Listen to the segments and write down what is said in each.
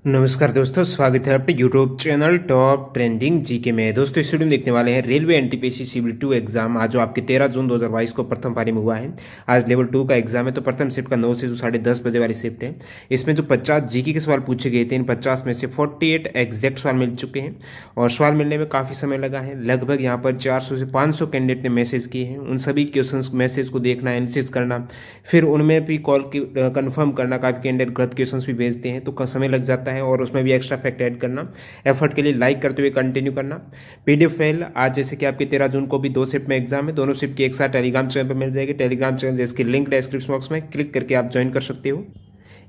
नमस्कार दोस्तों, स्वागत है आपके YouTube channel top trending GK में। दोस्तों इस वीडियो में देखने वाले हैं रेलवे एनटीपीसी सिविल 2 एग्जाम। आज जो आपके 13 जून 2022 को प्रथम पारी में हुआ है। आज लेवल 2 का एग्जाम है, तो प्रथम शिफ्ट का 9 से 10:30 बजे वाली शिफ्ट है। इसमें जो 50 जीके के सवाल पूछे गए थे, इन 50 में से 48 एग्जैक्ट सवाल मिल चुके हैं और सवाल मिलने में काफ़ी समय लगा है। लगभग यहाँ पर 400 से 500 कैंडिडेट ने मैसेज किए हैं। उन सभी क्वेश्चन मैसेज को देखना, एनालिसिस करना, फिर उनमें भी कॉल कन्फर्म करना। काफ़ी कैंडिडेट गलत क्वेश्चन भी भेजते हैं तो समय लग जाता है और उसमें भी एक्स्ट्रा फैक्ट ऐड करना। एफर्ट के लिए लाइक करते हुए कंटिन्यू करना। पीडीएफ फाइल आज जैसे कि आपके 13 जून को भी 2 शिफ्ट में एग्जाम है, दोनों शिफ्ट की एक साथ टेलीग्राम चैनल पर मिल जाएगी। टेलीग्राम चैनल जिसकी लिंक डिस्क्रिप्शन बॉक्स में क्लिक करके आप ज्वाइन कर सकते हो।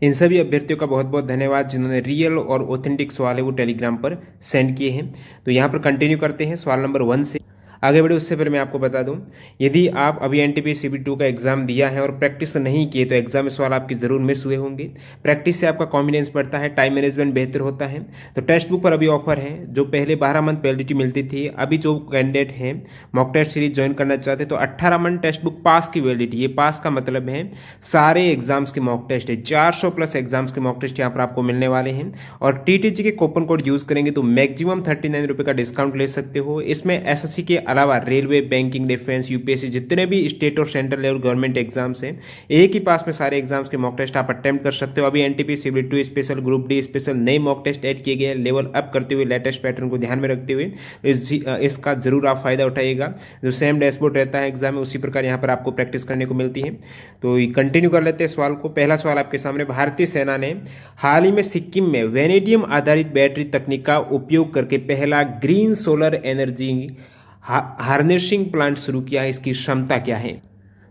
इन सभी अभ्यर्थियों का बहुत बहुत धन्यवाद जिन्होंने रियल और ऑथेंटिक सवाल है वो टेलीग्राम पर सेंड किए हैं। तो यहाँ पर कंटिन्यू करते हैं सवाल नंबर 1 से आगे बढ़े। उससे पहले मैं आपको बता दूं, यदि आप अभी एनटीपीसी सिविल 2 का एग्जाम दिया है और प्रैक्टिस नहीं किए तो एग्जाम में सवाल आपके जरूर मिस हुए होंगे। प्रैक्टिस से आपका कॉन्फिडेंस बढ़ता है, टाइम मैनेजमेंट बेहतर होता है। तो टेक्स्ट बुक पर अभी ऑफर है। जो पहले 12 मंथ वैलिडिटी मिलती थी, अभी जो कैंडिडेट हैं मॉक टेस्ट सीरीज ज्वाइन करना चाहते तो 18 मंथ टेक्स्ट बुक पास की वैलिडिटी। ये पास का मतलब है सारे एग्जाम्स के मॉक टेस्ट है। 400 प्लस एग्जाम्स के मॉक टेस्ट यहाँ पर आपको मिलने वाले हैं और टीटीजी के कूपन कोड यूज करेंगे तो मैक्सिमम 39 रुपये का डिस्काउंट ले सकते हो। इसमें एसएससी के अलावा रेलवे, बैंकिंग, डिफेंस, यूपीएससी जितने भी स्टेट और सेंट्रल लेवल गवर्नमेंट एग्जाम्स हैं, एक ही पास में सारे एग्जाम्स के मॉक टेस्ट आप अटेम्प्ट कर सकते हो। अभी NTPC civil 2 special, group D special नए मॉक टेस्ट ऐड किए गए हैं। लेवल अप करते हुए लेटेस्ट पैटर्न को ध्यान में रखते हुए इसका जरूर आप फायदा उठाइएगा। जो सेम डैशबोर्ड रहता है एग्जाम में, उसी प्रकार यहाँ पर आपको प्रैक्टिस करने को मिलती है। तो कंटिन्यू कर लेते हैं सवाल को। पहला सवाल आपके सामने, भारतीय सेना ने हाल ही में सिक्किम में वेनेडियम आधारित बैटरी तकनीक का उपयोग करके पहला green solar energy harnessing plant शुरू किया है। इसकी क्षमता क्या है?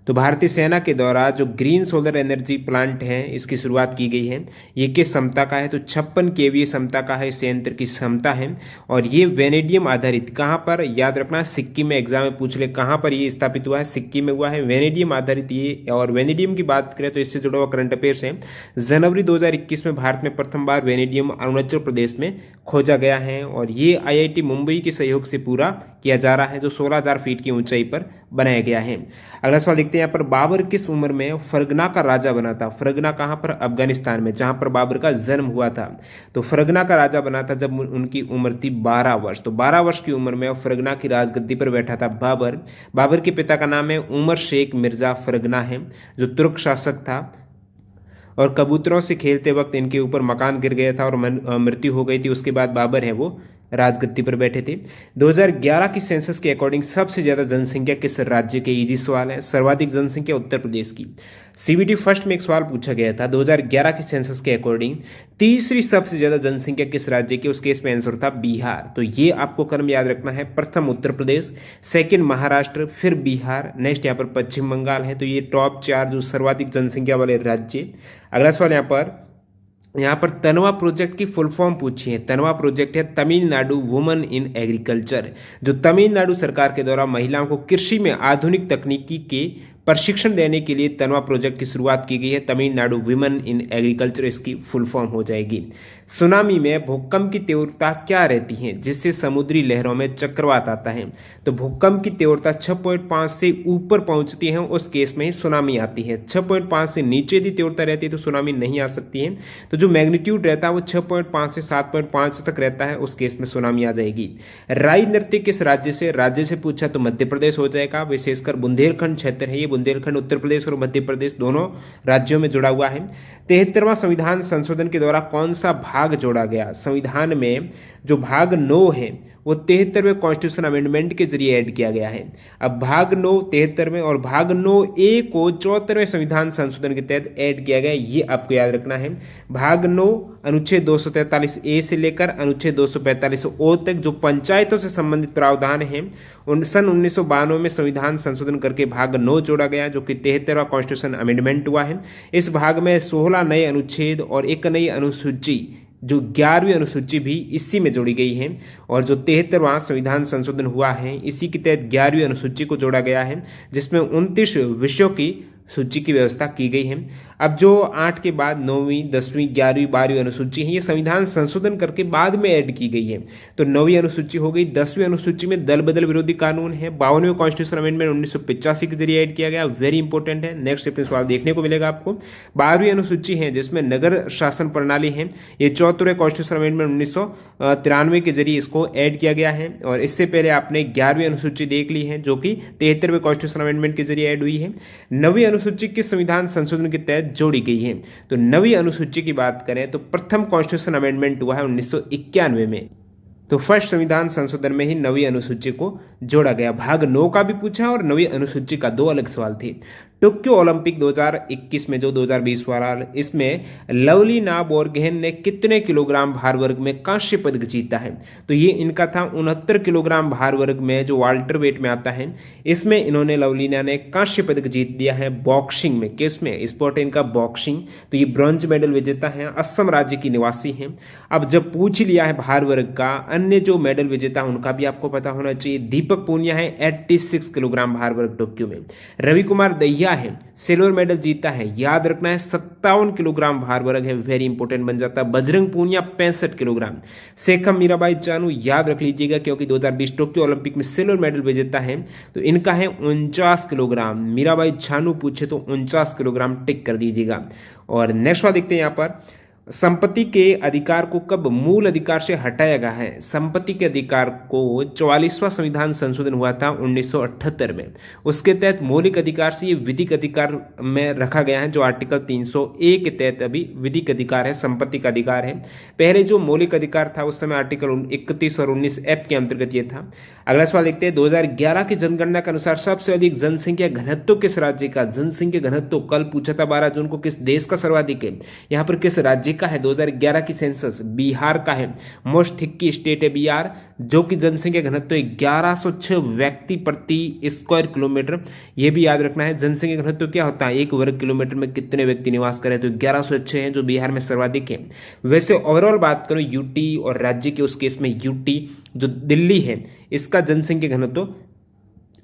तो भारतीय सेना के द्वारा जो ग्रीन सोलर एनर्जी प्लांट है इसकी शुरुआत की गई है। ये किस क्षमता का है? तो 56 केवीए क्षमता का है, संयंत्र की क्षमता है। और ये वेनेडियम आधारित, कहाँ पर याद रखना, सिक्किम में एग्जाम में पूछ ले कहाँ पर ये स्थापित हुआ है। सिक्किम में हुआ है वेनेडियम आधारित ये। और वेनेडियम की बात करें तो इससे जुड़ा हुआ करंट अफेयर्स है। जनवरी 2021 में भारत में प्रथम बार वेनेडियम अरुणाचल प्रदेश में खोजा गया है और ये आईआईटी मुंबई के सहयोग से पूरा किया जा रहा है, जो 16,000 फीट की ऊंचाई पर बनाया गया है। अगला सवाल देखते हैं यहाँ पर, बाबर किस उम्र में फरगना का राजा बना था? फरगना कहाँ पर? अफगानिस्तान में, जहाँ पर बाबर का जन्म हुआ था। तो फरगना का राजा बना था जब उनकी उम्र थी 12 वर्ष। तो 12 वर्ष की उम्र में फरगना की राजगद्दी पर बैठा था बाबर। बाबर के पिता का नाम है उमर शेख मिर्जा फरगना है, जो तुर्क शासक था। और कबूतरों से खेलते वक्त इनके ऊपर मकान गिर गया था और मृत्यु हो गई थी। उसके बाद बाबर है वो राजगद्दी पर बैठे थे। 2011 की सेंसस के अकॉर्डिंग सबसे ज्यादा जनसंख्या किस राज्य के? इजी सवाल है। सर्वाधिक जनसंख्या उत्तर प्रदेश की। सीबीटी फर्स्ट में एक सवाल पूछा गया था 2011 की सेंसस के अकॉर्डिंग तीसरी सबसे ज्यादा जनसंख्या किस राज्य की? उस केस में आंसर था बिहार। तो ये आपको क्रम याद रखना है। प्रथम उत्तर प्रदेश, सेकंड महाराष्ट्र, फिर बिहार, नेक्स्ट यहाँ पर पश्चिम बंगाल है। तो ये टॉप 4 जो सर्वाधिक जनसंख्या वाले राज्य। अगला सवाल यहाँ पर तनवा प्रोजेक्ट की फुल फॉर्म पूछी है। तनवा प्रोजेक्ट है तमिलनाडु वुमन इन एग्रीकल्चर, जो तमिलनाडु सरकार के द्वारा महिलाओं को कृषि में आधुनिक तकनीकी के प्रशिक्षण देने के लिए तनवा प्रोजेक्ट की शुरुआत की गई है। तमिलनाडु वुमेन इन एग्रीकल्चर इसकी फुल फॉर्म हो जाएगी। सुनामी में भूकंप की तीव्रता क्या रहती है जिससे समुद्री लहरों में चक्रवात आता है? तो भूकंप की तीव्रता 6.5 से ऊपर पहुंचती है, उस केस में ही सुनामी आती है। 6.5 से नीचे यदि तीव्रता रहती है तो सुनामी नहीं आ सकती है। तो जो मैग्नीट्यूड रहता है वो 6.5 से 7.5 तक रहता है, उस केस में सुनामी आ जाएगी। राई नृत्य किस राज्य से? राज्य से पूछा तो मध्य प्रदेश हो जाएगा। विशेषकर बुंदेलखंड क्षेत्र है ये। बुंदेलखंड उत्तर प्रदेश और मध्य प्रदेश दोनों राज्यों में जुड़ा हुआ है। 73वां संविधान संशोधन के द्वारा कौन सा भाग जोड़ा गया? संविधान में जो भाग 9 है वो 73वें कॉन्स्टिट्यूशन अमेंडमेंट के जरिए ऐड किया गया है। अब भाग 9 73वें और भाग 9A को 74वें संविधान संशोधन के तहत ऐड किया गया, ये आपको याद रखना है। भाग 9 अनुच्छेद 243A से लेकर अनुच्छेद 245O तक जो पंचायतों से संबंधित प्रावधान है सन 1992 में संविधान संशोधन करके भाग 9 जोड़ा गया, जो कि 73वां कॉन्स्टिट्यूशन अमेंडमेंट हुआ है। इस भाग में 16 नए अनुच्छेद और एक नई अनुसूची, जो 11वीं अनुसूची भी इसी में जोड़ी गई है। और जो 73वां संविधान संशोधन हुआ है इसी के तहत 11वीं अनुसूची को जोड़ा गया है, जिसमें 29 विषयों की सूची की व्यवस्था की गई है। अब जो 8 के बाद 9वीं 10वीं 11वीं 12वीं अनुसूची है ये संविधान संशोधन करके बाद में ऐड की गई है। तो 9वीं अनुसूची हो गई। 10वीं अनुसूची में दल बदल विरोधी कानून है। 52वें कॉन्स्टिट्यूशन अमेंडमेंट 1985 के जरिए ऐड किया गया, वेरी इंपॉर्टेंट है। नेक्स्ट चैप्टर सवाल देखने को मिलेगा आपको। 12वीं अनुसूची है जिसमें नगर शासन प्रणाली है, ये 74वें कॉन्स्टिट्यूशन अमेंडमेंट 1993 के जरिए इसको ऐड किया गया है। और इससे पहले आपने 11वीं अनुसूची देख ली है जो कि 73वें कॉन्स्टिट्यूशन अमेंडमेंट के जरिए ऐड हुई है। 9वीं अनुसूची किस संविधान संशोधन के तहत जोड़ी गई है? तो 9वीं अनुसूची की बात करें तो प्रथम कॉन्स्टिट्यूशन अमेंडमेंट हुआ है 1991 में। तो फर्स्ट संविधान संशोधन में ही 9वीं अनुसूची को जोड़ा गया। भाग 9 का भी पूछा और 9वीं अनुसूची का 2 अलग सवाल थे। टोक्यो ओलंपिक 2021 में जो 2020 वाला, इसमें लवलीना बोरगोहेन ने कितने किलोग्राम भार वर्ग में कांस्य पदक जीता है? तो ये इनका था 69 किलोग्राम भार वर्ग में, जो वाल्टर वेट में आता है। इसमें इन्होंने लवलीना ने कांस्य पदक जीत लिया है बॉक्सिंग में। किस में? स्पोर्ट है इनका बॉक्सिंग। तो ये ब्रॉन्ज मेडल विजेता है, असम राज्य की निवासी हैं। अब जब पूछ लिया है भार वर्ग का, अन्य जो मेडल विजेता उनका भी आपको पता होना चाहिए। दीपक पूनिया है 86 किलोग्राम भार वर्ग टोक्यो में। रवि कुमार दहिया है, सिल्वर मेडल जीता है, याद रखना है 57 किलोग्राम भार वर्ग है, वेरी इंपॉर्टेंट बन जाता है। बजरंग पूनिया 65 किलोग्राम। शेखम मीराबाई चानू याद रख लीजिएगा क्योंकि 2020 टोक्यो ओलंपिक में सिल्वर मेडल विजेता है। तो इनका है 49 किलोग्राम। मीराबाई चानू पूछे तो 49 किलोग्राम टिक कर दीजिएगा। और नेक्स्ट वाला देखते हैं यहाँ पर, संपत्ति के अधिकार को कब मूल अधिकार से हटाया गया है? संपत्ति के अधिकार को 44वां संविधान संशोधन हुआ था 1978 में। उसके तहत मौलिक अधिकार से ये विधिक अधिकार में रखा गया है, जो आर्टिकल 301 के तहत अभी विधिक अधिकार है, संपत्ति का अधिकार है। पहले जो मौलिक अधिकार था उस समय आर्टिकल 31 और 19F के अंतर्गत ये था। अगला सवाल देखते हैं, 2011 की जनगणना के अनुसार सबसे अधिक जनसंख्या घनत्व किस राज्य का? जनसंख्या घनत्व कल पूछा था 12 जून को, किस देश का सर्वाधिक है? यहाँ पर किस राज्य का है? 2011 की सेंसस बिहार का है। मोस्ट थिक्की स्टेट है बिहार, जो कि जनसंख्या घनत्व 1106 व्यक्ति प्रति स्क्वायर किलोमीटर। यह भी याद रखना है, जनसंख्या घनत्व क्या होता है? 1 वर्ग किलोमीटर में कितने व्यक्ति निवास करें? तो 1106 हैं, जो बिहार में सर्वाधिक है। वैसे ओवरऑल बात करो यूटी और राज्य के, उस केस में यूटी जो दिल्ली है, इसका जनसंख्या घनत्व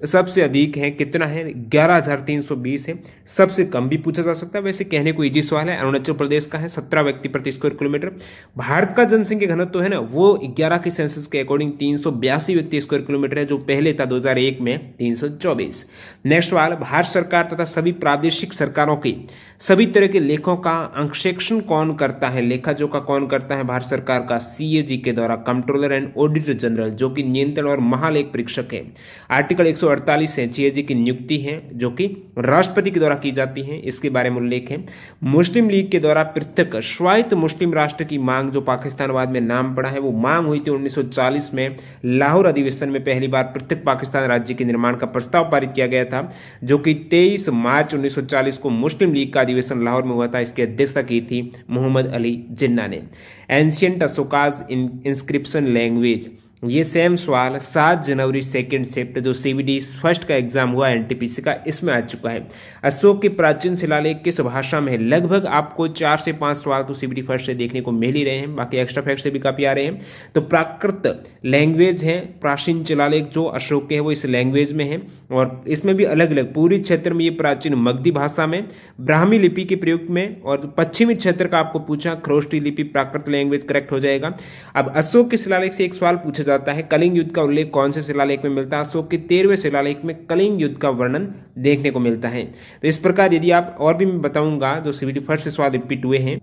सबसे अधिक है। कितना है? 11,320 है। सबसे कम भी पूछा जा सकता है, वैसे कहने को इजी सवाल है। अरुणाचल प्रदेश का है 17 व्यक्ति प्रति स्क्वायर किलोमीटर। भारत का जनसंख्या घनत्व है ना, वो 11 के सेंसस के अकॉर्डिंग 382 व्यक्ति स्क्वायर किलोमीटर है, जो पहले था 2001 में 324। नेक्स्ट सवाल, भारत सरकार तथा सभी प्रादेशिक सरकारों की सभी तरह के लेखों का अंकेक्षण कौन करता है? लेखा जोखा कौन करता है भारत सरकार का? सीएजी के द्वारा, कंट्रोलर एंड ऑडिटर जनरल, जो कि नियंत्रण और महालेख परीक्षक है। आर्टिकल 148 से सीएजी की नियुक्ति है, जो कि राष्ट्रपति के द्वारा की जाती है, इसके बारे में उल्लेख है। मुस्लिम लीग के द्वारा पृथक स्वायत्त मुस्लिम राष्ट्र की मांग, जो पाकिस्तानवाद में नाम पड़ा है, वो मांग हुई थी 1940 में। लाहौर अधिवेशन में पहली बार पृथक पाकिस्तान राज्य के निर्माण का प्रस्ताव पारित किया गया था, जो कि 23 मार्च 1940 को मुस्लिम लीग का अधिवेशन लाहौर में हुआ था। इसकी अध्यक्षता की थी मोहम्मद अली जिन्ना ने। एंशियंट अशोकाज इंस्क्रिप्शन लैंग्वेज, ये सेम सवाल 7 जनवरी सेकेंड शिफ्ट जो सीबीडी फर्स्ट का एग्जाम हुआ एनटीपीसी का, इसमें आ चुका है। अशोक के प्राचीन शिलालेख किस भाषा में है? लगभग आपको 4 से 5 सवाल तो सीबीडी फर्स्ट से देखने को मिल ही रहे हैं, बाकी एक्स्ट्रा फैक्ट से भी काफी आ रहे हैं। तो प्राकृत लैंग्वेज है, प्राचीन शिलालेख जो अशोक के है वो इस लैंग्वेज में है। और इसमें भी अलग अलग पूरी क्षेत्र में ये प्राचीन मगधी भाषा में, ब्राह्मी लिपि के प्रयोग में, और पश्चिमी क्षेत्र का आपको पूछा खरोष्टी लिपि, प्राकृत लैंग्वेज करेक्ट हो जाएगा। अब अशोक के शिलालेख से एक सवाल पूछा जाता है, कलिंग युद्ध का उल्लेख कौन से शिलालेख में मिलता है? अशोक के 13वें शिलालेख में कलिंग युद्ध का वर्णन देखने को मिलता है। तो इस प्रकार यदि आप और भी मैं बताऊंगा जो सीबीटी फर्स्ट से सवाल रिपीट हुए हैं,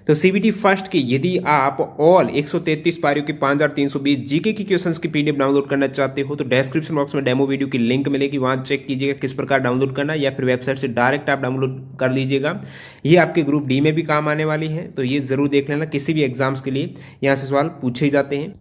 तो सीबीटी फर्स्ट की यदि आप ऑल 133 पारियों की 5320 जीके की क्वेश्चंस की पीडीएफ डाउनलोड करना चाहते हो तो डिस्क्रिप्शन बॉक्स में डेमो वीडियो की लिंक मिलेगी, वहां चेक कीजिएगा किस प्रकार डाउनलोड करना, या फिर वेबसाइट से डायरेक्ट आप डाउनलोड कर लीजिएगा। ये आपके ग्रुप डी में भी काम आने वाली है, तो ये जरूर देख लेना, किसी भी एग्जाम्स के लिए यहाँ से सवाल पूछे जाते हैं।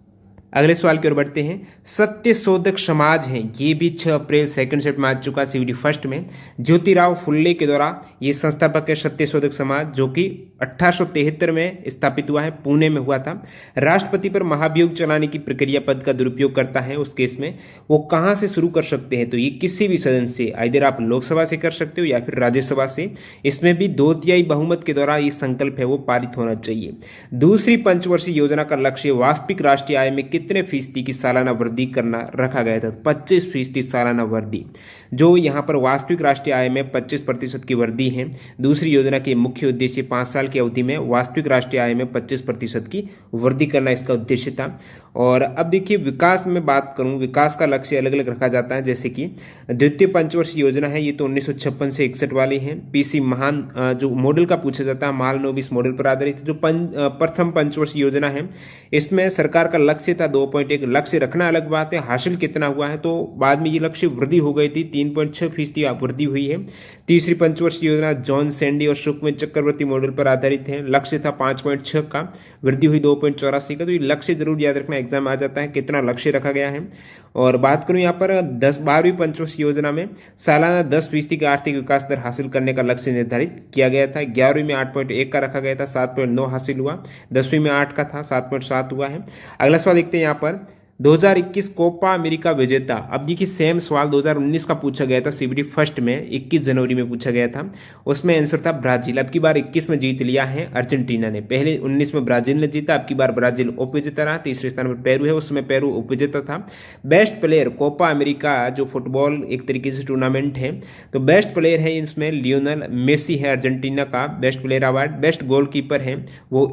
अगले सवाल की ओर बढ़ते हैं। सत्य शोधक समाज है, ये भी 6 अप्रैल सेकंड शिफ्ट में आ चुका सीबीटी फर्स्ट में। ज्योतिराव फुल्ले के द्वारा ये संस्थापक है सत्य शोधक समाज, जो कि 1873 में स्थापित हुआ है, पुणे में हुआ था। राष्ट्रपति पर महाभियोग चलाने की प्रक्रिया पद का दुरुपयोग करता है, उस केस में वो कहां से शुरू कर सकते हैं? तो ये किसी भी सदन से, इधर आप लोकसभा से कर सकते हो या फिर राज्यसभा से। इसमें भी 2/3 बहुमत के द्वारा ये संकल्प है वो पारित होना चाहिए। दूसरी पंचवर्षीय योजना का लक्ष्य वास्तविक राष्ट्रीय आय में कितने फीसदी की सालाना वृद्धि करना रखा गया था? 25% सालाना वृद्धि। जो यहाँ पर वास्तविक राष्ट्रीय आय में 25% की वृद्धि है। दूसरी योजना की मुख्य उद्देश्य 5 साल की अवधि में वास्तविक राष्ट्रीय आय में 25% की वृद्धि करना इसका उद्देश्य था। और अब देखिए विकास में बात करूं, विकास का लक्ष्य अलग अलग रखा जाता है, जैसे कि द्वितीय पंचवर्षीय योजना है, ये तो 1956 से 61 वाली है। पीसी महान जो मॉडल का पूछा जाता है, महालनोबिस मॉडल पर आधारित जो प्रथम पंचवर्षीय योजना है, इसमें सरकार का लक्ष्य था 2.1। लक्ष्य रखना अलग बात है, हासिल कितना हुआ है तो बाद में ये लक्ष्य वृद्धि हो गई थी, 3.6% वृद्धि हुई है। तीसरी पंचवर्षीय योजना जॉन सैंडी और सुखमय चक्रवर्ती मॉडल पर आधारित है, लक्ष्य था 5.6 का, वृद्धि हुई 2.84 का। तो ये लक्ष्य जरूर याद रखना, एग्जाम आ जाता है कितना लक्ष्य रखा गया है। और बात करूं यहाँ पर 12वीं पंचवर्षीय योजना में सालाना 10% का आर्थिक विकास दर हासिल करने का लक्ष्य निर्धारित किया गया था। 11वीं में 8.1 का रखा गया था, 7.9 हासिल हुआ। 10वीं में 8 का था, 7.7 हुआ है। अगला सवाल देखते हैं यहाँ पर 2021 कोपा अमेरिका विजेता। अब देखिए सेम सवाल 2019 का पूछा गया था सीबीटी फर्स्ट में, 21 जनवरी में पूछा गया था। उसमें आंसर था ब्राजील। अब की बार 21 में जीत लिया है अर्जेंटीना ने, पहले 19 में ब्राजील ने जीता, अब की बार ब्राजील उपविजेता रहा। तीसरे स्थान पर पेरू है, उसमें पेरू उपविजेता था। बेस्ट प्लेयर कोपा अमेरिका जो फुटबॉल एक तरीके से टूर्नामेंट है, तो बेस्ट प्लेयर है इसमें लियोनल मेसी है, अर्जेंटीना का best player award. Best goalkeeper है वो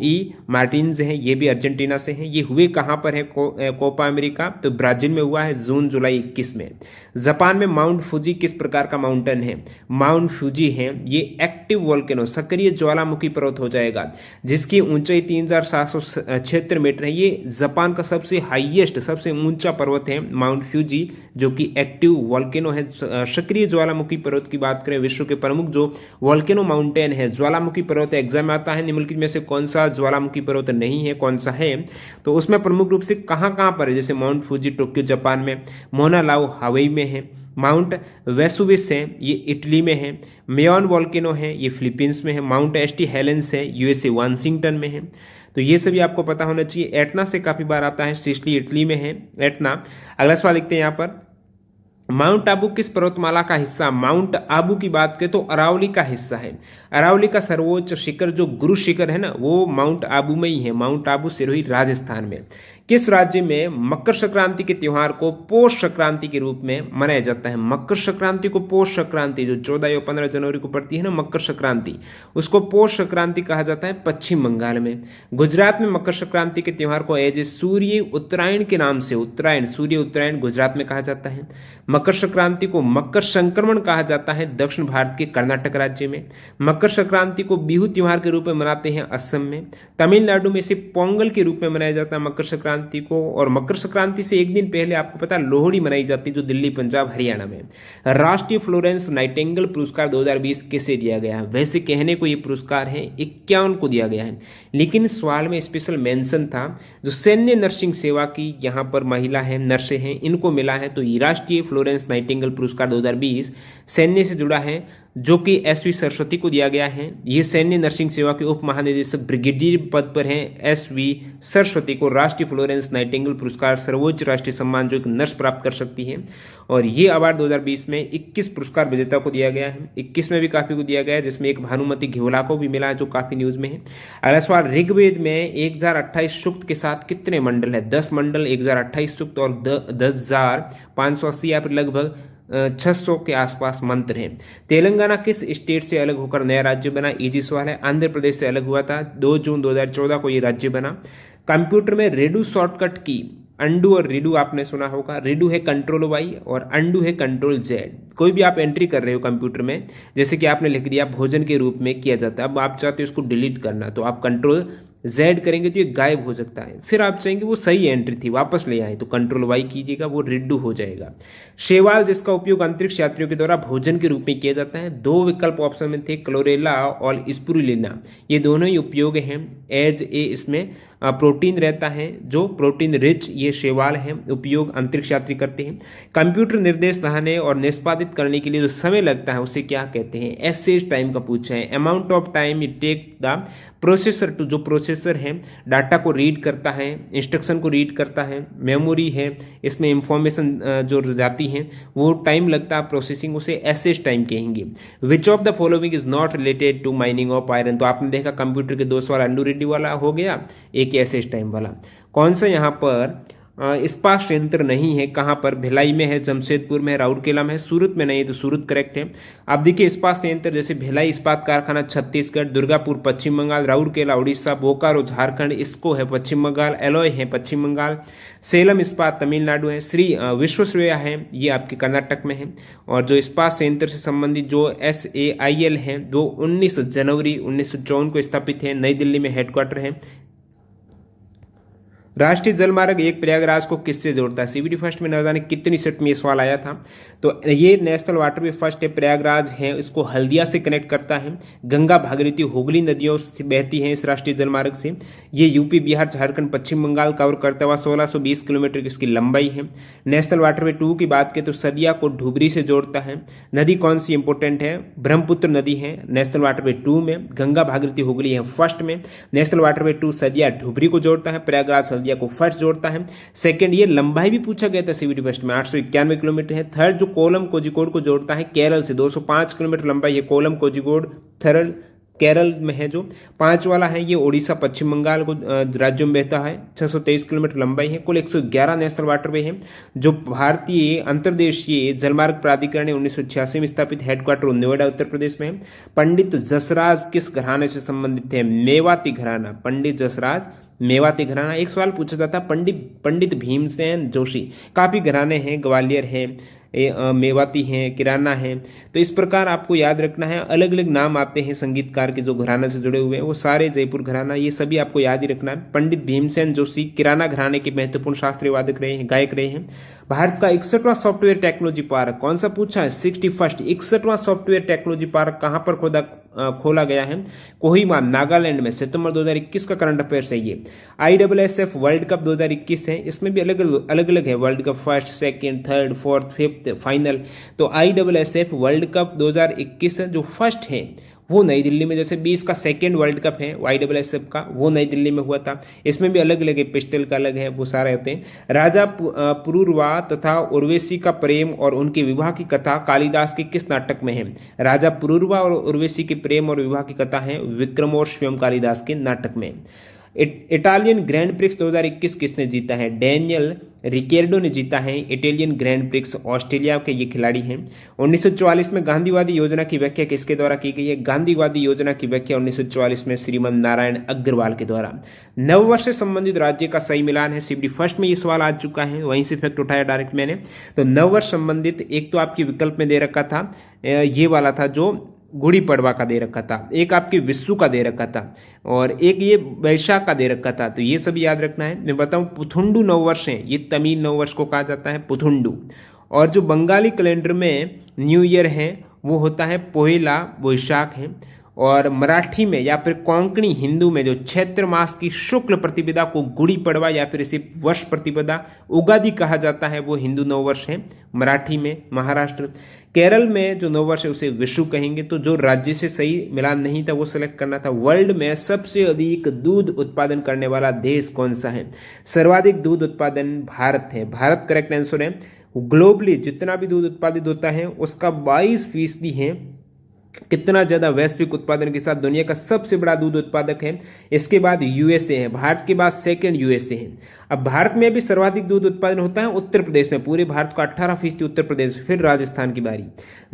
मार्टिन्स है, ये भी अर्जेंटीना से है। ये हुए कहाँ पर है कोपा अमेरिका, तो ब्राजील में हुआ है जून जुलाई 21 में। जापान में माउंट फूजी किस प्रकार का माउंटेन है? माउंट फूजी है ये एक्टिव वोल्केनो, सक्रिय ज्वालामुखी पर्वत हो जाएगा, जिसकी ऊंचाई 3776 मीटर है। ये जापान का सबसे हाईएस्ट, सबसे ऊंचा पर्वत है माउंट फ्यूजी, जो कि एक्टिव वोल्केनो है, सक्रिय ज्वालामुखी पर्वत की बात करें। विश्व के प्रमुख जो वोल्केनो माउंटेन है, ज्वालामुखी पर्वत, एग्जाम में आता है निम्नलिखित में से कौन सा ज्वालामुखी पर्वत नहीं है, कौन सा है, तो उसमें प्रमुख रूप से कहाँ कहाँ पर है, जैसे माउंट फूजी टोक्यो जापान में, मोना लाओ हवाई में है, माउंट वेसुविस है ये इटली में है, मेयॉन वोल्केनो है ये फिलीपींस में है, माउंट एस्टी हेलेंस है यूएसए वाशिंगटन में है। तो ये सभी आपको पता होना चाहिए। एटना से काफी बार आता है, सिसिली इटली में है एटना। अगला सवाल लिखते हैं यहाँ पर माउंट आबू किस पर्वतमाला का हिस्सा? माउंट आबू की बात करें तो अरावली का हिस्सा है। अरावली का सर्वोच्च शिखर जो गुरु शिखर है ना, वो माउंट आबू में ही है। माउंट आबू सिरोही राजस्थान में। किस राज्य में मकर संक्रांति के त्योहार को पौष संक्रांति के रूप में मनाया जाता है? मकर संक्रांति को पौष संक्रांति, जो 14 या 15 जनवरी को पड़ती है ना मकर संक्रांति, उसको पौष संक्रांति कहा जाता है पश्चिम बंगाल में। गुजरात में मकर संक्रांति के त्योहार को एज ए सूर्य उत्तरायण के नाम से, उत्तरायण, सूर्य उत्तरायण गुजरात में कहा जाता है। मकर संक्रांति को मकर संक्रमण कहा जाता है दक्षिण भारत के कर्नाटक राज्य में। मकर संक्रांति को बिहू त्योहार के रूप में मनाते हैं असम में। तमिलनाडु में इसे पोंगल के रूप में मनाया जाता है मकर संक्रांति को। और मकर संक्रांति से एक दिन पहले आपको पता लोहड़ी मनाई जाती है, जो दिल्ली, पंजाब, हरियाणा में। राष्ट्रीय फ्लोरेंस नाइटिंगेल पुरस्कार 2020 किसे दिया गया है? वैसे कहने को ये पुरस्कार है 51 को दिया गया है, लेकिन सवाल में स्पेशल मेंशन था जो सैन्य नर्सिंग सेवा की यहाँ पर महिला है, नर्से हैं, इनको मिला है। तो ये राष्ट्रीय फ्लोरेंस नाइटिंगेल पुरस्कार 2020 सैन्य से जुड़ा है, जो कि एसवी सरस्वती को दिया गया है। ये सैन्य नर्सिंग सेवा के उप महानिदेशक ब्रिगेडियर पद पर हैं एसवी सरस्वती को राष्ट्रीय फ्लोरेंस नाइटिंगेल पुरस्कार, सर्वोच्च राष्ट्रीय सम्मान जो एक नर्स प्राप्त कर सकती है। और ये अवार्ड 2020 में 21 पुरस्कार विजेता को दिया गया है। 21 में भी काफी को दिया गया है, जिसमें एक भानुमति घेवला को भी मिला है, जो काफी न्यूज में है। अगला सवाल, ऋग्वेद में 1028 सूक्त के साथ कितने मंडल है? 10 मंडल, 1028 सूक्त और 10,580 या फिर लगभग 600 के आसपास मंत्र हैं। तेलंगाना किस स्टेट से अलग होकर नया राज्य बना? इजी सवाल है। आंध्र प्रदेश से अलग हुआ था, 2 जून 2014 को ये राज्य बना। कंप्यूटर में रेडू शॉर्टकट की, अंडू और रीडू आपने सुना होगा। रीडू है कंट्रोल वाई और अंडू है कंट्रोल जेड। कोई भी आप एंट्री कर रहे हो कंप्यूटर में, जैसे कि आपने लिख दिया भोजन के रूप में किया जाता है, अब आप चाहते हो इसको डिलीट करना, तो आप कंट्रोल जेड करेंगे तो ये गायब हो सकता है। फिर आप चाहेंगे वो सही एंट्री थी, वापस ले आए, तो कंट्रोल वाई कीजिएगा, वो रिड्डू हो जाएगा। शेवाल जिसका उपयोग अंतरिक्ष यात्रियों के द्वारा भोजन के रूप में किया जाता है, 2 विकल्प ऑप्शन में थे, क्लोरेला और स्पुरुलिना, ये दोनों ही उपयोग हैं। एज ए इसमें प्रोटीन रहता है, जो प्रोटीन रिच ये शैवाल है, उपयोग अंतरिक्ष यात्री करते हैं। कंप्यूटर निर्देश लाने और निष्पादित करने के लिए जो समय लगता है उसे क्या कहते हैं? एसएच टाइम का पूछा है। Amount of time it take the processor to, जो प्रोसेसर है डाटा को रीड करता है, इंस्ट्रक्शन को रीड करता है, मेमोरी है, इसमें इंफॉर्मेशन जो जाती है वो टाइम लगता है प्रोसेसिंग, उसे एसएच टाइम कहेंगे। Which of the following is not related to mining of iron, तो आपने देखा कंप्यूटर के 2 सवाल अंडू रेड्डी वाला हो गया, एक एसएच टाइम वाला। कौन सा यहाँ पर इस्पात संयंत्र नहीं है। कहाँ पर? भिलाई में है, जमशेदपुर में है, राउरकेला में है, सूरत में नहीं है, तो सूरत करेक्ट है। आप देखिए इस्पात संयंत्र जैसे भिलाई इस्पात कारखाना छत्तीसगढ़, दुर्गापुर पश्चिम बंगाल, राउरकेला उड़ीसा, बोकारो झारखंड, इसको है पश्चिम बंगाल, एलॉय है पश्चिम बंगाल, सेलम इस्पात तमिलनाडु है, श्री विश्वेश्वरैया है ये आपके कर्नाटक में है। और जो इस्पात संयंत्र से संबंधित जो SAIL है वो 19 जनवरी 1954 को स्थापित है, नई दिल्ली में हेडक्वार्टर है। राष्ट्रीय जलमार्ग एक प्रयागराज को किससे जोड़ता है? CBT फर्स्ट में न जाने कितनी सेट में ये सवाल आया था। तो ये नेशनल वाटरवे फर्स्ट है, प्रयागराज है, इसको हल्दिया से कनेक्ट करता है। गंगा भागीरथी हुगली नदियों से बहती हैं इस राष्ट्रीय जलमार्ग से। ये यूपी बिहार झारखंड पश्चिम बंगाल कवर करता हुआ 1620 किलोमीटर की इसकी लंबाई है। नेशनल वाटरवे 2 की बात करें तो सदिया को ढुबरी से जोड़ता है। नदी कौन सी इंपॉर्टेंट है? ब्रह्मपुत्र नदी है नेशनल वाटरवे 2 में। गंगा भागीरथी हुगली है फर्स्ट में। नेशनल वाटरवे 2 सदिया ढुबरी को जोड़ता है, प्रयागराज हल्दिया को फर्स्ट जोड़ता है। सेकंड, ये लंबाई भी पूछा गया था CBT फर्स्ट में, 891 किलोमीटर है। थर्ड, जो कोलम कोझिकोड को जोड़ता है केरल से, 205 किलोमीटर लंबाई है कोलम कोझिकोड, थर्ड केरल में है। जो 5 वाला है ये उड़ीसा पश्चिम बंगाल को राज्यों में बहता है, 623 किलोमीटर लंबाई है। कुल 111 नेशनल वाटरवे है। जो भारतीय अंतर्देशीय जलमार्ग प्राधिकरण ने 1986 में स्थापित, हेडक्वार्टर नोएडा उत्तर प्रदेश में है। पंडित जसराज किस घराने से संबंधित है? मेवाती घराना, पंडित जसराज मेवाती घराना। एक सवाल पूछा जाता पंडित भीमसेन जोशी, काफी घराने हैं, ग्वालियर है, मेवाती हैं, किराना है। तो इस प्रकार आपको याद रखना है, अलग अलग नाम आते हैं संगीतकार के जो घराना से जुड़े हुए हैं, वो सारे जयपुर घराना, ये सभी आपको याद ही रखना है। पंडित भीमसेन जोशी किराना घराने के महत्वपूर्ण शास्त्रीय वादक रहे हैं, गायक रहे हैं। भारत का 61वां सॉफ्टवेयर टेक्नोलॉजी पार्क कौन सा पूछा है? 61वां सॉफ्टवेयर टेक्नोलॉजी पार्क कहां पर खोला गया है? कोहिमा नागालैंड में, सितंबर 2021 का करंट अफेयर्स है ये। ISSF वर्ल्ड कप 2021 है, इसमें भी अलग अलग है world cup, first second third fourth fifth final. तो ISSF वर्ल्ड कप 2021 जो फर्स्ट है वो नई दिल्ली में, जैसे 20 का सेकेंड वर्ल्ड कप है ISSF का, वो नई दिल्ली में हुआ था। इसमें भी अलग अलग है, पिस्टल का अलग है, वो सारे होते हैं। राजा पुरूरवा तथा उर्वशी का प्रेम और उनके विवाह की कथा कालिदास के किस नाटक में है? राजा पुरूरवा और उर्वशी के प्रेम और विवाह की कथा है विक्रम और स्वयं कालिदास के नाटक में। इटालियन ग्रैंड प्रिक्स 2021 किसने जीता है? डेनियल रिकेर्डो ने जीता है इटालियन ग्रैंड प्रिक्स, ऑस्ट्रेलिया के ये खिलाड़ी हैं। 1944 में गांधीवादी योजना की व्याख्या किसके द्वारा की गई है? गांधीवादी योजना की व्याख्या 1944 में श्रीमन नारायण अग्रवाल के द्वारा। नववर्ष से संबंधित राज्य का सही मिलान है, CBT फर्स्ट में ये सवाल आ चुका है, वहीं से फैक्ट उठाया डायरेक्ट मैंने। तो नववर्ष संबंधित एक तो आपकी विकल्प में दे रखा था, ये वाला था जो गुड़ी पड़वा का दे रखा था, एक आपके विश्व का दे रखा था, और एक ये वैशाख का दे रखा था। तो ये सभी याद रखना है। मैं बताऊं पुथुंडू नववर्ष है, ये तमिल नववर्ष को कहा जाता है पुथुंडू। और जो बंगाली कैलेंडर में न्यू ईयर है वो होता है पोहेला वैशाख है। और मराठी में या फिर कोंकणी हिंदू में जो चैत्र मास की शुक्ल प्रतिपदा को गुड़ी पड़वा या फिर इसे वर्ष प्रतिपदा उगादि कहा जाता है, वो हिंदू नववर्ष है मराठी में। महाराष्ट्र केरल में जो नववर्ष है उसे विशु कहेंगे। तो जो राज्य से सही मिलान नहीं था वो सिलेक्ट करना था। वर्ल्ड में सबसे अधिक दूध उत्पादन करने वाला देश कौन सा है? सर्वाधिक दूध उत्पादन भारत है, भारत करेक्ट आंसर है। ग्लोबली जितना भी दूध उत्पादित होता है उसका 22% है। कितना ज्यादा वैश्विक उत्पादन के साथ दुनिया का सबसे बड़ा दूध उत्पादक है। इसके बाद USA है, भारत के बाद सेकंड USA है। अब भारत में भी सर्वाधिक दूध उत्पादन होता है उत्तर प्रदेश में, पूरे भारत का 18% उत्तर प्रदेश, फिर राजस्थान की बारी।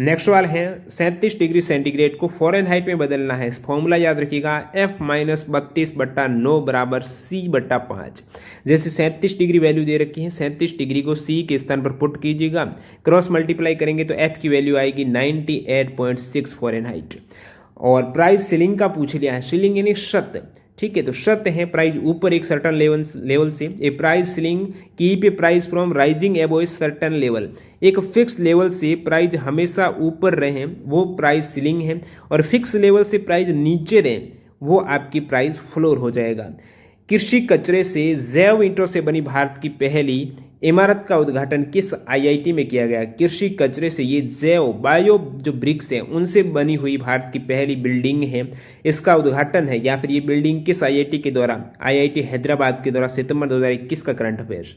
नेक्स्ट सवाल है 37 डिग्री सेंटीग्रेड को फ़ारेनहाइट में बदलना है, फॉर्मूला याद रखिएगा, F-32/9 बराबर C/5। जैसे 37 डिग्री वैल्यू दे रखी है, 37 डिग्री को C के स्थान पर पुट कीजिएगा, क्रॉस मल्टीप्लाई करेंगे तो F की वैल्यू आएगी 98.6 फ़ारेनहाइट। और प्राइस सीलिंग का पूछ लिया है, सीलिंग यानी शत, ठीक है। तो शत है प्राइस ऊपर एक सर्टन लेवल से, a price ceiling keep a price from rising above a certain level, एक फिक्स लेवल से प्राइस हमेशा ऊपर रहे वो प्राइस सीलिंग है, और फिक्स लेवल से प्राइस नीचे रहे वो आपकी प्राइस फ्लोर हो जाएगा। कृषि कचरे से जैव ईंटों से बनी भारत की पहली इमारत का उद्घाटन किस IIT में किया गया? कृषि कचरे से ये जैव बायो जो ब्रिक्स है उनसे बनी हुई भारत की पहली बिल्डिंग है, इसका उद्घाटन है, या फिर ये बिल्डिंग किस IIT के द्वारा? IIT हैदराबाद के द्वारा, सितंबर 2021 का करंट अफेयर्स।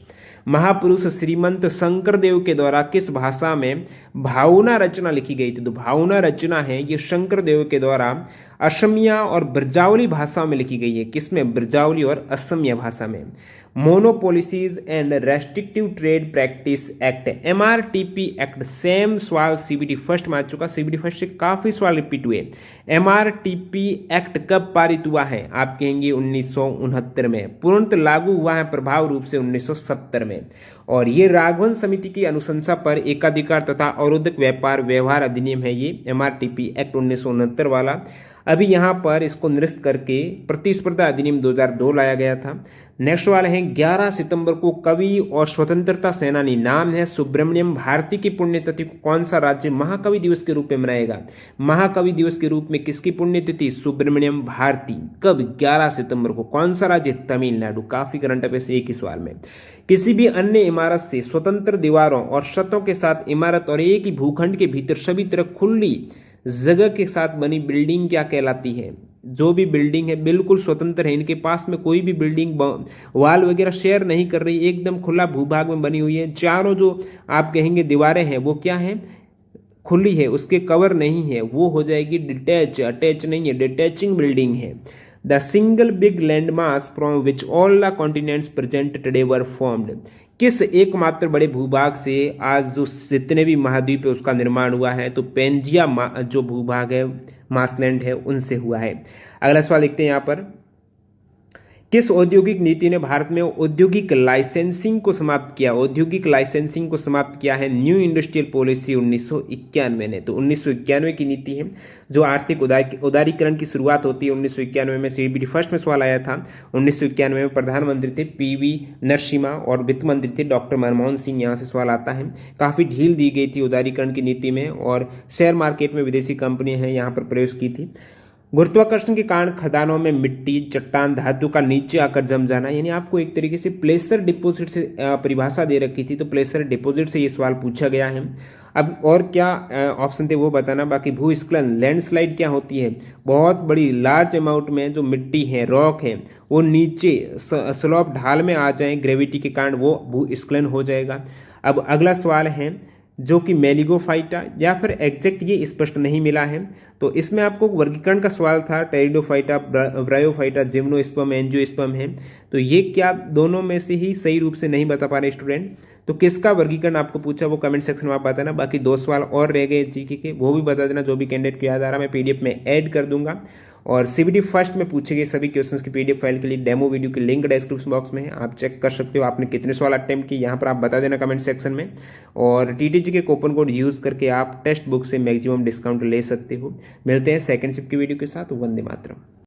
महापुरुष श्रीमंत शंकरदेव के द्वारा किस भाषा में भावना रचना लिखी गई थी? तो भावना रचना है ये शंकरदेव के द्वारा असमिया और ब्रजावली भाषाओं में लिखी गई है। किसमें? ब्रजावली और असमिया भाषा में। Monopolies and restrictive trade practice act, MRTP act, same सवाल CBT फर्स्ट में आ चुका। CBT फर्स्ट से काफी सवाल रिपीट हुए। MRTP एक्ट कब पारित हुआ है? आप कहेंगे 1969 में। पूर्णतः लागू हुआ है प्रभाव रूप से 1970 में। और ये राघवन समिति की अनुशंसा पर एकाधिकार तथा अवरोधक व्यापार व्यवहार अधिनियम है ये MRTP एक्ट 1969 वाला। अभी यहाँ पर इसको निरस्त करके प्रतिस्पर्धा अधिनियम 2002 लाया गया था। नेक्स्ट वाले हैं 11 सितंबर को कवि और स्वतंत्रता सेनानी, नाम है सुब्रमण्यम भारती की पुण्यतिथि को कौन सा राज्य महाकवि दिवस के रूप में मनाएगा? महाकवि दिवस के रूप में किसकी पुण्यतिथि? सुब्रमण्यम भारती। कब? 11 सितंबर को। कौन सा राज्य? तमिलनाडु। काफी करंट अफेयर्स एक ही सवाल में। किसी भी अन्य इमारत से स्वतंत्र दीवारों और छतों के साथ इमारत और एक ही भूखंड के भीतर सभी तरह खुली जगह के साथ बनी बिल्डिंग क्या कहलाती है? जो भी बिल्डिंग है बिल्कुल स्वतंत्र है, इनके पास में कोई भी बिल्डिंग वाल वगैरह शेयर नहीं कर रही, एकदम खुला भूभाग में बनी हुई है। चारों जो आप कहेंगे दीवारें हैं वो क्या है? खुली है, उसके कवर नहीं है, वो हो जाएगी डिटैच। अटैच नहीं है, डिटैचिंग बिल्डिंग है। The single big land mass from which all the continents present today were formed, किस एकमात्र बड़े भूभाग से आज जो जितने भी महाद्वीप है उसका निर्माण हुआ है? तो पेंजिया जो भूभाग है, मासलैंड है, उनसे हुआ है। अगला सवाल लिखते हैं यहाँ पर, किस औद्योगिक नीति ने भारत में औद्योगिक लाइसेंसिंग को समाप्त किया? औद्योगिक लाइसेंसिंग को समाप्त किया है न्यू इंडस्ट्रियल पॉलिसी 1991 ने। तो 1991 की नीति है जो आर्थिक उदारीकरण की शुरुआत होती है 1991 में। CBT फर्स्ट में सवाल आया था। 1991 में प्रधानमंत्री थे PV नरसिम्हा और वित्त मंत्री थे डॉक्टर मनमोहन सिंह। यहाँ से सवाल आता है। काफ़ी ढील दी गई थी उदारीकरण की नीति में और शेयर मार्केट में विदेशी कंपनियां हैं यहाँ पर प्रवेश की थी। गुरुत्वाकर्षण के कारण खदानों में मिट्टी, चट्टान, धातु का नीचे आकर जम जाना, यानी आपको एक तरीके से प्लेसर डिपॉजिट से परिभाषा दे रखी थी, तो प्लेसर डिपॉजिट से ये सवाल पूछा गया है। अब और क्या ऑप्शन थे वो बताना। बाकी भूस्खलन, लैंडस्लाइड क्या होती है? बहुत बड़ी लार्ज अमाउंट में जो मिट्टी है, रॉक है, वो नीचे स्लोप ढाल में आ जाए ग्रेविटी के कारण, वो भूस्खलन हो जाएगा। अब अगला सवाल है जो कि मेलिगोफाइटा या फिर एग्जैक्ट ये स्पष्ट नहीं मिला है, तो इसमें आपको वर्गीकरण का सवाल था। टेरिडोफाइटा, ब्रायोफाइटा, जिम्नोस्पर्म, एंजियोस्पर्म है, तो ये क्या दोनों में से ही सही रूप से नहीं बता पा रहे स्टूडेंट? तो किसका वर्गीकरण आपको पूछा वो कमेंट सेक्शन में आप बताना। बाकी 2 सवाल और रह गए जीके के, वो भी बता देना। जो भी कैंडिडेट को याद आ रहा मैं PDF में ऐड कर दूंगा। और CBT फर्स्ट में पूछे गए सभी क्वेश्चंस की PDF फाइल के लिए डेमो वीडियो की लिंक डिस्क्रिप्शन बॉक्स में है, आप चेक कर सकते हो। आपने कितने सवाल अटेम्प्ट किए यहाँ पर आप बता देना कमेंट सेक्शन में। और TTG के कूपन कोड यूज़ करके आप टेक्स्ट बुक से मैक्सिमम डिस्काउंट ले सकते हो। मिलते हैं सेकंड शिफ्ट की वीडियो के साथ। वंदे मातरम।